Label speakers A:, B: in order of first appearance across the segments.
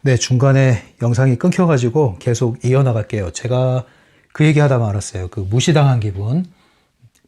A: 네, 중간에 영상이 끊겨가지고 계속 이어나갈게요. 제가 그 얘기 하다 말았어요. 그 무시당한 기분.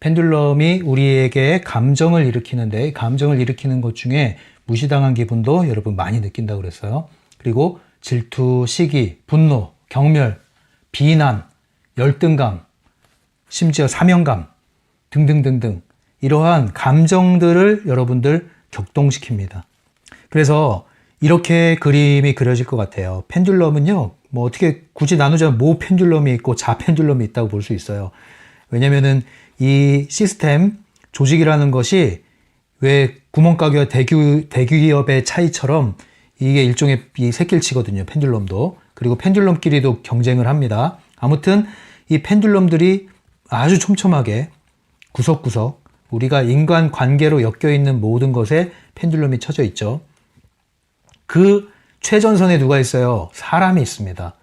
A: 펜듈럼이 우리에게 감정을 일으키는데, 감정을 일으키는 것 중에 무시당한 기분도 여러분 많이 느낀다고 그랬어요. 그리고 질투, 시기, 분노, 경멸, 비난, 열등감, 심지어 사명감 등등등등 이러한 감정들을 여러분들 격동시킵니다. 그래서 이렇게 그림이 그려질 것 같아요. 펜듈럼은요, 뭐 어떻게 굳이 나누자면 모 펜듈럼이 있고 자 펜듈럼이 있다고 볼 수 있어요. 왜냐면은 이 시스템, 조직이라는 것이 왜 구멍가게와 대기업의 차이처럼 이게 일종의 이 새끼일치거든요. 펜듈럼도. 그리고 펜듈럼끼리도 경쟁을 합니다. 아무튼 이 펜듈럼들이 아주 촘촘하게 구석구석 우리가 인간 관계로 엮여있는 모든 것에 펜듈럼이 쳐져 있죠. 그 최전선에 누가 있어요? 사람이 있습니다.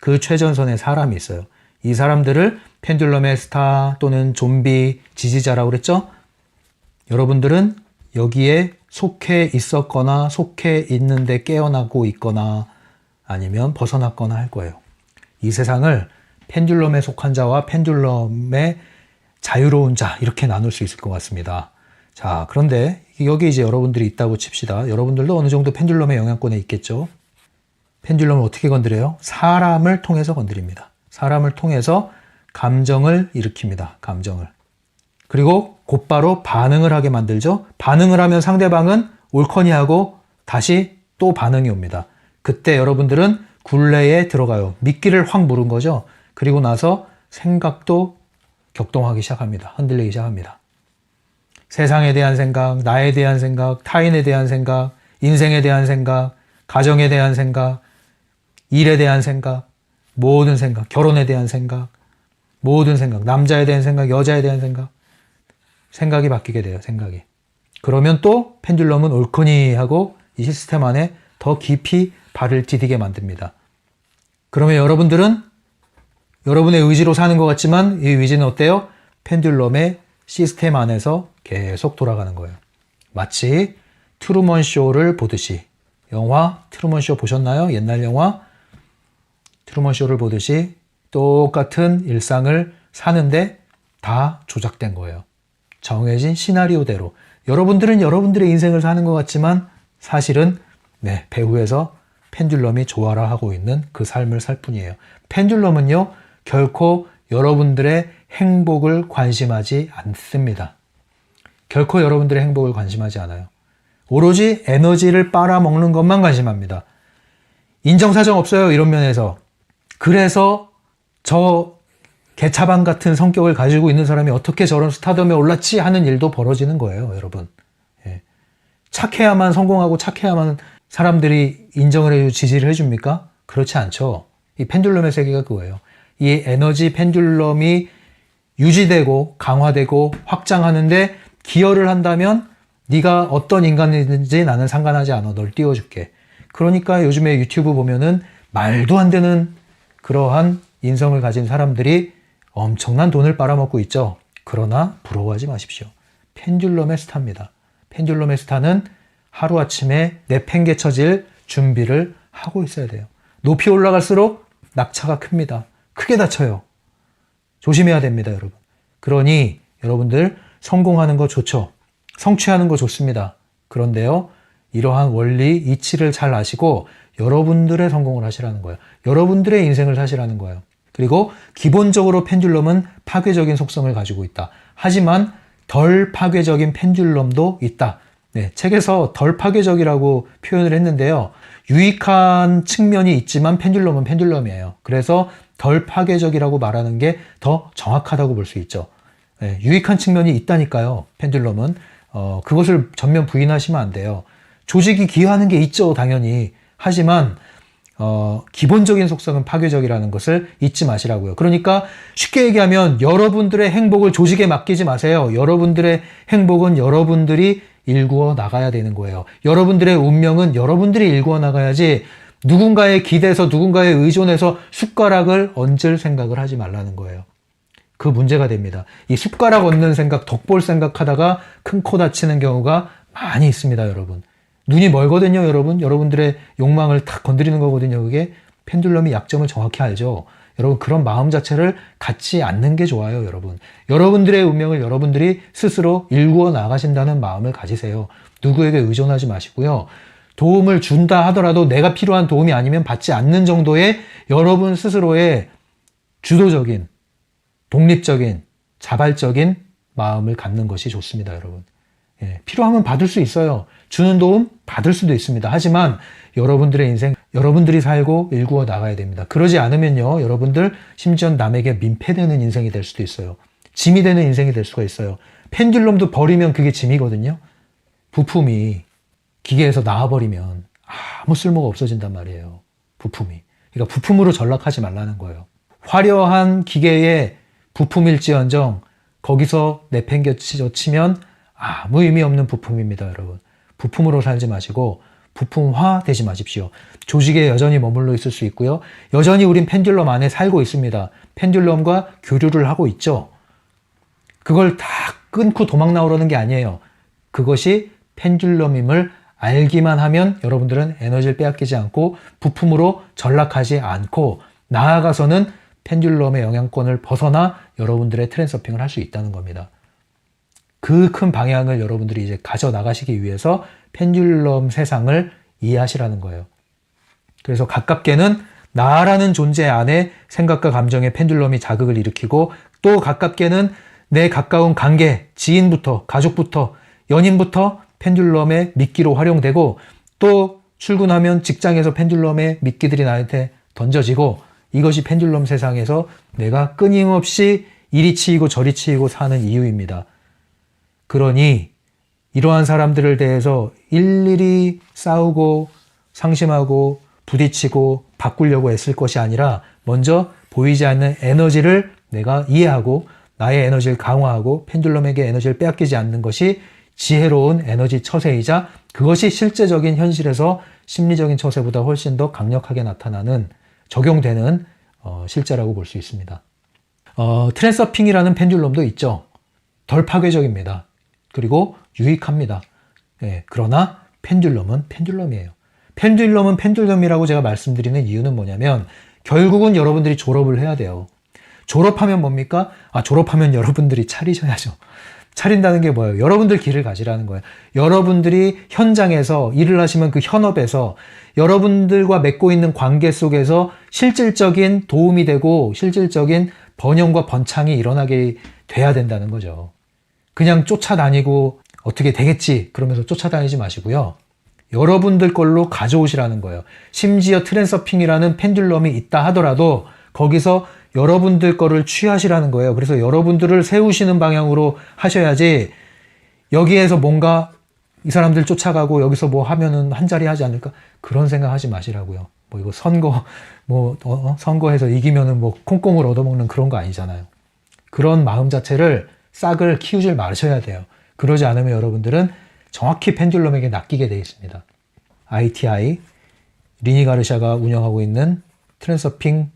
A: 그 최전선에 사람이 있어요. 이 사람들을 펜듈럼의 스타 또는 좀비 지지자라고 그랬죠? 여러분들은 여기에 속해 있었거나 속해 있는데 깨어나고 있거나 아니면 벗어났거나 할 거예요. 이 세상을 펜듈럼에 속한 자와 펜듈럼의 자유로운 자 이렇게 나눌 수 있을 것 같습니다. 자, 그런데 여기 이제 여러분들이 있다고 칩시다. 여러분들도 어느 정도 펜듈럼의 영향권에 있겠죠. 펜듈럼을 어떻게 건드려요? 사람을 통해서 건드립니다. 사람을 통해서 감정을 일으킵니다. 감정을. 그리고 곧바로 반응을 하게 만들죠. 반응을 하면 상대방은 옳거니 하고 다시 또 반응이 옵니다. 그때 여러분들은 굴레에 들어가요. 미끼를 확 물은 거죠. 그리고 나서 생각도 격동하기 시작합니다. 흔들리기 시작합니다. 세상에 대한 생각, 나에 대한 생각, 타인에 대한 생각, 인생에 대한 생각, 가정에 대한 생각, 일에 대한 생각, 모든 생각, 결혼에 대한 생각, 모든 생각, 남자에 대한 생각, 여자에 대한 생각, 생각이 바뀌게 돼요. 생각이. 그러면 또 펜듈럼은 옳거니 하고 이 시스템 안에 더 깊이 발을 디디게 만듭니다. 그러면 여러분들은 여러분의 의지로 사는 것 같지만 이 의지는 어때요? 펜듈럼의 시스템 안에서 계속 돌아가는 거예요. 마치 트루먼 쇼를 보듯이, 영화 트루먼 쇼 보셨나요? 옛날 영화 트루먼 쇼를 보듯이 똑같은 일상을 사는데 다 조작된 거예요. 정해진 시나리오대로. 여러분들은 여러분들의 인생을 사는 것 같지만 사실은 배후에서 펜듈럼이 조화라하고 있는 그 삶을 살 뿐이에요. 펜듈럼은요, 결코 여러분들의 행복을 관심하지 않습니다. 결코 여러분들의 행복을 관심하지 않아요. 오로지 에너지를 빨아먹는 것만 관심합니다. 인정사정 없어요, 이런 면에서. 그래서 저 개차반 같은 성격을 가지고 있는 사람이 어떻게 저런 스타덤에 올랐지 하는 일도 벌어지는 거예요, 여러분. 예. 착해야만 성공하고 착해야만 사람들이 인정을 해주고 지지를 해줍니까? 그렇지 않죠. 이 펜듈럼의 세계가 그거예요. 이 에너지 펜듈럼이 유지되고 강화되고 확장하는데 기여를 한다면 네가 어떤 인간이든지 나는 상관하지 않아. 널 띄워줄게. 그러니까 요즘에 유튜브 보면은 말도 안 되는 그러한 인성을 가진 사람들이 엄청난 돈을 빨아먹고 있죠. 그러나 부러워하지 마십시오. 펜듈럼의 스타입니다. 펜듈럼의 스타는 하루아침에 내팽개쳐질 준비를 하고 있어야 돼요. 높이 올라갈수록 낙차가 큽니다. 크게 다쳐요. 조심해야 됩니다, 여러분. 그러니 여러분들 성공하는 거 좋죠. 성취하는 거 좋습니다. 그런데요, 이러한 원리, 이치를 잘 아시고 여러분들의 성공을 하시라는 거예요. 여러분들의 인생을 사시라는 거예요. 그리고 기본적으로 펜듈럼은 파괴적인 속성을 가지고 있다. 하지만 덜 파괴적인 펜듈럼도 있다. 책에서 덜 파괴적이라고 표현을 했는데요. 유익한 측면이 있지만 펜듈럼은 펜듈럼이에요. 그래서 덜 파괴적이라고 말하는 게 더 정확하다고 볼 수 있죠. 유익한 측면이 있다니까요. 펜듈럼은. 그것을 전면 부인하시면 안 돼요. 조직이 기여하는 게 있죠, 당연히. 하지만 기본적인 속성은 파괴적이라는 것을 잊지 마시라고요. 그러니까 쉽게 얘기하면 여러분들의 행복을 조직에 맡기지 마세요. 여러분들의 행복은 여러분들이 일구어 나가야 되는 거예요. 여러분들의 운명은 여러분들이 일구어 나가야지 누군가에 기대서 누군가에 의존해서 숟가락을 얹을 생각을 하지 말라는 거예요. 그 문제가 됩니다. 이 숟가락 얹는 생각, 덕볼 생각하다가 큰 코 다치는 경우가 많이 있습니다, 여러분. 눈이 멀거든요, 여러분. 여러분들의 욕망을 탁 건드리는 거거든요. 그게 펜듈럼이 약점을 정확히 알죠. 여러분, 그런 마음 자체를 갖지 않는 게 좋아요, 여러분. 여러분들의 운명을 여러분들이 스스로 일구어 나가신다는 마음을 가지세요. 누구에게 의존하지 마시고요. 도움을 준다 하더라도 내가 필요한 도움이 아니면 받지 않는 정도의 여러분 스스로의 주도적인, 독립적인, 자발적인 마음을 갖는 것이 좋습니다, 여러분. 예, 필요하면 받을 수 있어요. 주는 도움 받을 수도 있습니다. 하지만 여러분들의 인생, 여러분들이 살고 일구어 나가야 됩니다. 그러지 않으면요, 여러분들 심지어 남에게 민폐되는 인생이 될 수도 있어요. 짐이 되는 인생이 될 수가 있어요. 펜듈럼도 버리면 그게 짐이거든요. 부품이 기계에서 나와버리면 아무 쓸모가 없어진단 말이에요. 부품이. 그러니까 부품으로 전락하지 말라는 거예요. 화려한 기계의 부품일지언정 거기서 내팽겨치면 아무 의미 없는 부품입니다, 여러분. 부품으로 살지 마시고 부품화 되지 마십시오. 조직에 여전히 머물러 있을 수 있고요. 여전히 우린 펜듈럼 안에 살고 있습니다. 펜듈럼과 교류를 하고 있죠. 그걸 다 끊고 도망 나오려는 게 아니에요. 그것이 펜듈럼임을 알기만 하면 여러분들은 에너지를 빼앗기지 않고 부품으로 전락하지 않고 나아가서는 펜듈럼의 영향권을 벗어나 여러분들의 트랜서핑을 할 수 있다는 겁니다. 그 큰 방향을 여러분들이 이제 가져나가시기 위해서 펜듈럼 세상을 이해하시라는 거예요. 그래서 가깝게는 나라는 존재 안에 생각과 감정의 펜듈럼이 자극을 일으키고 또 가깝게는 내 가까운 관계, 지인부터, 가족부터, 연인부터 펜듈럼의 미끼로 활용되고 또 출근하면 직장에서 펜듈럼의 미끼들이 나한테 던져지고 이것이 펜듈럼 세상에서 내가 끊임없이 이리 치이고 저리 치이고 사는 이유입니다. 그러니 이러한 사람들을 대해서 일일이 싸우고 상심하고 부딪히고 바꾸려고 애쓸 것이 아니라 먼저 보이지 않는 에너지를 내가 이해하고 나의 에너지를 강화하고 펜듈럼에게 에너지를 빼앗기지 않는 것이 지혜로운 에너지 처세이자 그것이 실제적인 현실에서 심리적인 처세보다 훨씬 더 강력하게 나타나는 적용되는 실제라고 볼 수 있습니다. 트랜서핑이라는 펜듈럼도 있죠. 덜 파괴적입니다. 그리고 유익합니다. 예, 그러나 펜듈럼은 펜듈럼이에요. 펜듈럼은 펜듈럼이라고 제가 말씀드리는 이유는 뭐냐면 결국은 여러분들이 졸업을 해야 돼요. 졸업하면 뭡니까? 졸업하면 여러분들이 차리셔야죠. 차린다는 게 뭐예요? 여러분들 길을 가지라는 거예요. 여러분들이 현장에서 일을 하시면 그 현업에서 여러분들과 맺고 있는 관계 속에서 실질적인 도움이 되고 실질적인 번영과 번창이 일어나게 돼야 된다는 거죠. 그냥 쫓아다니고 어떻게 되겠지 그러면서 쫓아다니지 마시고요. 여러분들 걸로 가져오시라는 거예요. 심지어 트랜서핑이라는 펜듈럼이 있다 하더라도 거기서 여러분들 거를 취하시라는 거예요. 그래서 여러분들을 세우시는 방향으로 하셔야지 여기에서 뭔가 이 사람들 쫓아가고 여기서 뭐 하면은 한 자리 하지 않을까? 그런 생각 하지 마시라고요. 뭐 이거 선거해서 이기면은 뭐 콩콩을 얻어먹는 그런 거 아니잖아요. 그런 마음 자체를 싹을 키우질 마셔야 돼요. 그러지 않으면 여러분들은 정확히 펜듈럼에게 낚이게 되어 있습니다. ITI, 리니 가르샤가 운영하고 있는 트랜서핑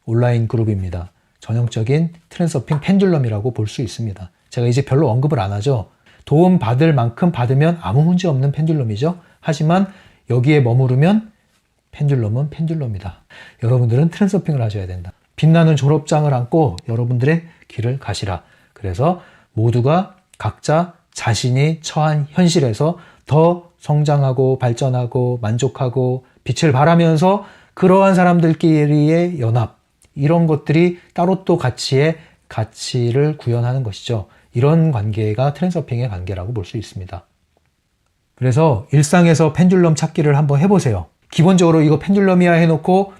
A: 온라인 그룹입니다. 전형적인 트랜서핑 펜듈럼이라고 볼 수 있습니다. 제가 이제 별로 언급을 안 하죠. 도움 받을 만큼 받으면 아무 문제 없는 펜듈럼이죠. 하지만 여기에 머무르면 펜듈럼은 펜듈럼이다. 여러분들은 트랜서핑을 하셔야 된다. 빛나는 졸업장을 안고 여러분들의 길을 가시라. 그래서 모두가 각자 자신이 처한 현실에서 더 성장하고 발전하고 만족하고 빛을 발하면서 그러한 사람들끼리의 연합, 이런 것들이 따로 또 가치를 구현하는 것이죠. 이런 관계가 트랜서핑의 관계라고 볼 수 있습니다. 그래서 일상에서 펜듈럼 찾기를 한번 해보세요. 기본적으로 이거 펜듈럼이야 해놓고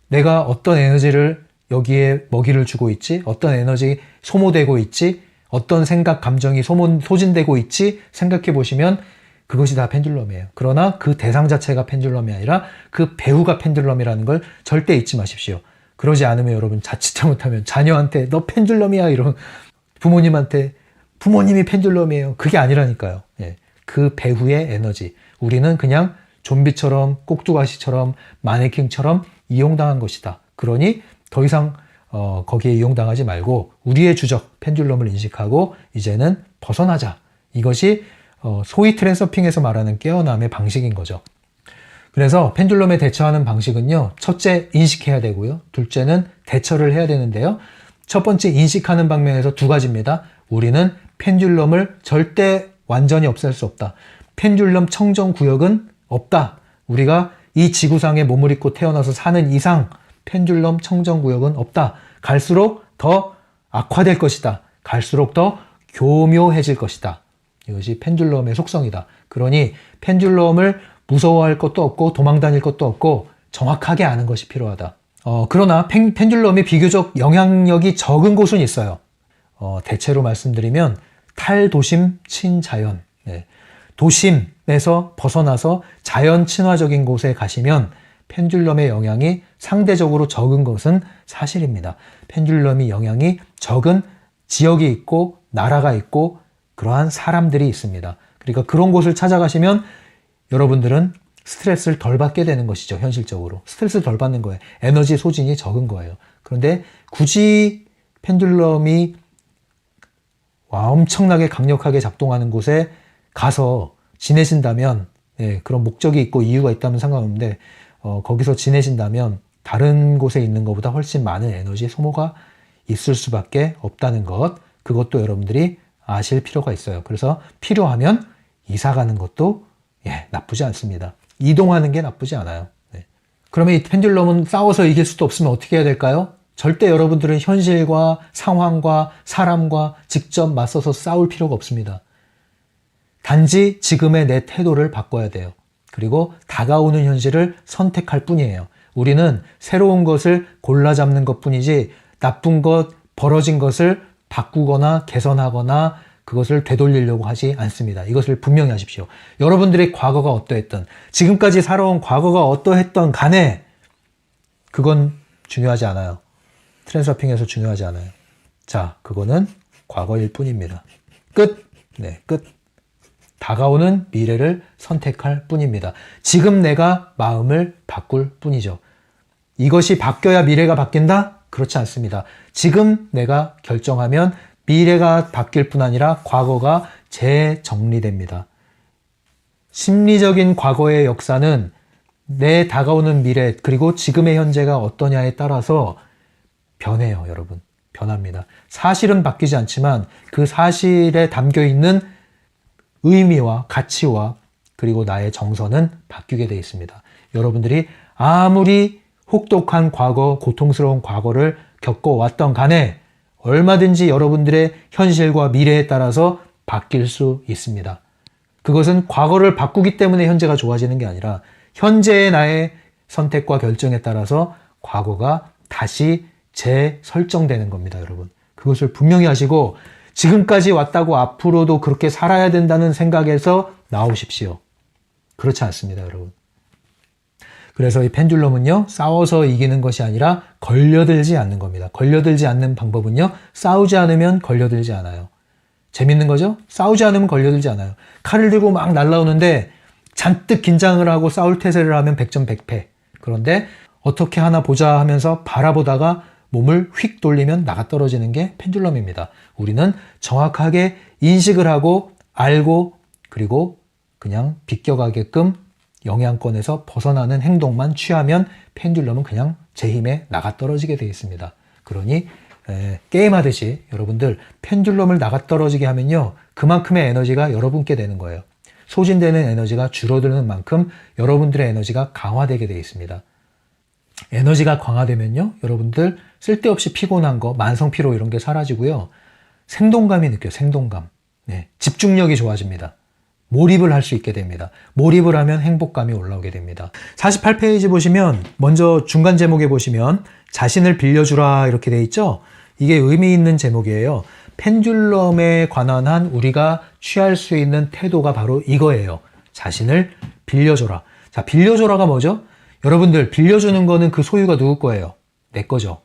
A: 내가 어떤 에너지를 여기에 먹이를 주고 있지? 어떤 에너지 소모되고 있지? 어떤 생각, 감정이 소진되고 있지? 생각해 보시면 그것이 다 펜듈럼이에요. 그러나 그 대상 자체가 펜듈럼이 아니라 그 배후가 펜듈럼이라는 걸 절대 잊지 마십시오. 그러지 않으면 여러분 자칫 잘못하면 자녀한테 너 펜듈럼이야 이러면 부모님한테 부모님이 펜듈럼이에요. 그게 아니라니까요. 예. 그 배후의 에너지. 우리는 그냥 좀비처럼 꼭두가시처럼 마네킹처럼 이용당한 것이다. 그러니 더 이상 거기에 이용당하지 말고 우리의 주적 펜듈럼을 인식하고 이제는 벗어나자. 이것이 소위 트랜서핑에서 말하는 깨어남의 방식인 거죠. 그래서 펜듈럼에 대처하는 방식은요. 첫째, 인식해야 되고요. 둘째는 대처를 해야 되는데요. 첫 번째 인식하는 방면에서 두 가지입니다. 우리는 펜듈럼을 절대 완전히 없앨 수 없다. 펜듈럼 청정 구역은 없다. 우리가 이 지구상에 몸을 입고 태어나서 사는 이상 펜듈럼 청정 구역은 없다. 갈수록 더 악화될 것이다. 갈수록 더 교묘해질 것이다. 이것이 펜듈럼의 속성이다. 그러니 펜듈럼을 무서워할 것도 없고 도망 다닐 것도 없고 정확하게 아는 것이 필요하다. 그러나 펜듈럼이 비교적 영향력이 적은 곳은 있어요. 대체로 말씀드리면 탈도심 친자연. 네. 도심에서 벗어나서 자연 친화적인 곳에 가시면 펜듈럼의 영향이 상대적으로 적은 것은 사실입니다. 펜듈럼이 영향이 적은 지역이 있고 나라가 있고 그러한 사람들이 있습니다. 그러니까 그런 곳을 찾아가시면 여러분들은 스트레스를 덜 받게 되는 것이죠. 현실적으로. 스트레스를 덜 받는 거예요. 에너지 소진이 적은 거예요. 그런데 굳이 펜듈럼이 엄청나게 강력하게 작동하는 곳에 가서 지내신다면 그런 목적이 있고 이유가 있다면 상관없는데 거기서 지내신다면 다른 곳에 있는 것보다 훨씬 많은 에너지 소모가 있을 수밖에 없다는 것, 그것도 여러분들이 아실 필요가 있어요. 그래서 필요하면 이사 가는 것도 나쁘지 않습니다. 이동하는 게 나쁘지 않아요. 그러면 이 펜듈럼은 싸워서 이길 수도 없으면 어떻게 해야 될까요? 절대 여러분들은 현실과 상황과 사람과 직접 맞서서 싸울 필요가 없습니다. 단지 지금의 내 태도를 바꿔야 돼요. 그리고 다가오는 현실을 선택할 뿐이에요. 우리는 새로운 것을 골라 잡는 것 뿐이지 나쁜 것, 벌어진 것을 바꾸거나 개선하거나 그것을 되돌리려고 하지 않습니다. 이것을 분명히 하십시오. 여러분들의 과거가 어떠했던, 지금까지 살아온 과거가 어떠했던 간에 그건 중요하지 않아요. 트랜서핑에서 중요하지 않아요. 자, 그거는 과거일 뿐입니다. 끝. 네, 끝. 다가오는 미래를 선택할 뿐입니다. 지금 내가 마음을 바꿀 뿐이죠. 이것이 바뀌어야 미래가 바뀐다? 그렇지 않습니다. 지금 내가 결정하면 미래가 바뀔 뿐 아니라 과거가 재정리됩니다. 심리적인 과거의 역사는 내 다가오는 미래 그리고 지금의 현재가 어떠냐에 따라서 변해요, 여러분. 변합니다. 사실은 바뀌지 않지만 그 사실에 담겨있는 의미와 가치와 그리고 나의 정서는 바뀌게 되어 있습니다. 여러분들이 아무리 혹독한 과거, 고통스러운 과거를 겪어왔던 간에 얼마든지 여러분들의 현실과 미래에 따라서 바뀔 수 있습니다. 그것은 과거를 바꾸기 때문에 현재가 좋아지는 게 아니라 현재의 나의 선택과 결정에 따라서 과거가 다시 재설정되는 겁니다, 여러분. 그것을 분명히 하시고 지금까지 왔다고 앞으로도 그렇게 살아야 된다는 생각에서 나오십시오. 그렇지 않습니다, 여러분. 그래서 이 펜듈럼은요, 싸워서 이기는 것이 아니라 걸려들지 않는 겁니다. 걸려들지 않는 방법은요, 싸우지 않으면 걸려들지 않아요. 재밌는 거죠? 싸우지 않으면 걸려들지 않아요. 칼을 들고 막 날라오는데 잔뜩 긴장을 하고 싸울 태세를 하면 100점 100패. 그런데 어떻게 하나 보자 하면서 바라보다가 몸을 휙 돌리면 나가 떨어지는 게 펜듈럼입니다. 우리는 정확하게 인식을 하고 알고 그리고 그냥 비껴가게끔 영향권에서 벗어나는 행동만 취하면 펜듈럼은 그냥 제 힘에 나가 떨어지게 되어 있습니다. 그러니 게임하듯이 여러분들 펜듈럼을 나가 떨어지게 하면요, 그만큼의 에너지가 여러분께 되는 거예요. 소진되는 에너지가 줄어드는 만큼 여러분들의 에너지가 강화되게 되어 있습니다. 에너지가 강화되면요, 여러분들 쓸데없이 피곤한 거, 만성피로 이런 게 사라지고요, 생동감이 느껴요. 생동감. 집중력이 좋아집니다. 몰입을 할 수 있게 됩니다. 몰입을 하면 행복감이 올라오게 됩니다. 48페이지 보시면 먼저 중간 제목에 보시면 자신을 빌려주라 이렇게 돼 있죠. 이게 의미 있는 제목이에요. 펜듈럼에 관한 한 우리가 취할 수 있는 태도가 바로 이거예요. 자신을 빌려줘라. 자, 빌려줘라가 뭐죠? 여러분들 빌려주는 거는 그 소유가 누구 거예요? 내 거죠.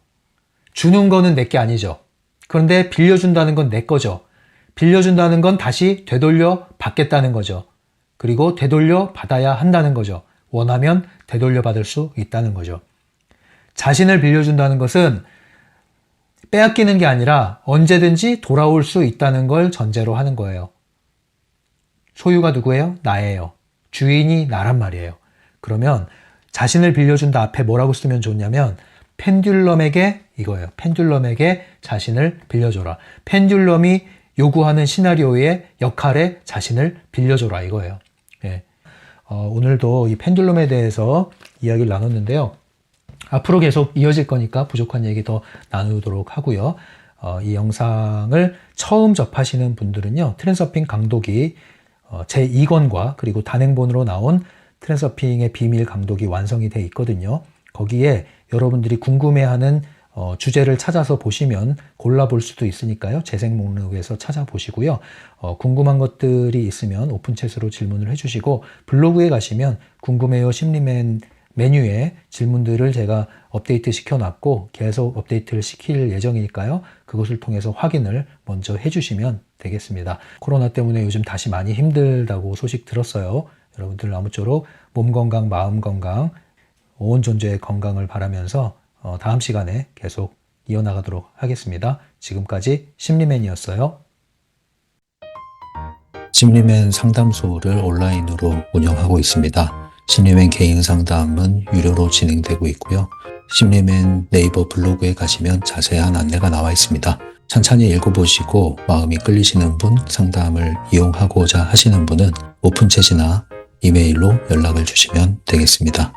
A: 주는 거는 내 게 아니죠. 그런데 빌려준다는 건 내 거죠. 빌려준다는 건 다시 되돌려 받겠다는 거죠. 그리고 되돌려 받아야 한다는 거죠. 원하면 되돌려 받을 수 있다는 거죠. 자신을 빌려준다는 것은 빼앗기는 게 아니라 언제든지 돌아올 수 있다는 걸 전제로 하는 거예요. 소유가 누구예요? 나예요. 주인이 나란 말이에요. 그러면 자신을 빌려준다 앞에 뭐라고 쓰면 좋냐면 펜듈럼에게 이거예요. 펜듈럼에게 자신을 빌려줘라. 펜듈럼이 요구하는 시나리오의 역할에 자신을 빌려줘라 이거예요. 예. 오늘도 이 펜듈럼에 대해서 이야기를 나눴는데요. 앞으로 계속 이어질 거니까 부족한 얘기 더 나누도록 하고요. 이 영상을 처음 접하시는 분들은요. 트랜서핑 강도기 제2권과 그리고 단행본으로 나온 트랜서핑의 비밀 강도기 완성이 돼 있거든요. 거기에 여러분들이 궁금해하는 주제를 찾아서 보시면 골라볼 수도 있으니까요. 재생 목록에서 찾아보시고요. 궁금한 것들이 있으면 오픈챗으로 질문을 해주시고 블로그에 가시면 궁금해요 심리맨 메뉴에 질문들을 제가 업데이트 시켜놨고 계속 업데이트를 시킬 예정이니까요. 그것을 통해서 확인을 먼저 해주시면 되겠습니다. 코로나 때문에 요즘 다시 많이 힘들다고 소식 들었어요. 여러분들 아무쪼록 몸 건강, 마음 건강, 온 존재의 건강을 바라면서 다음 시간에 계속 이어나가도록 하겠습니다. 지금까지 심리맨이었어요.
B: 심리맨 상담소를 온라인으로 운영하고 있습니다. 심리맨 개인 상담은 유료로 진행되고 있고요. 심리맨 네이버 블로그에 가시면 자세한 안내가 나와 있습니다. 찬찬히 읽어보시고 마음이 끌리시는 분, 상담을 이용하고자 하시는 분은 오픈챗이나 이메일로 연락을 주시면 되겠습니다.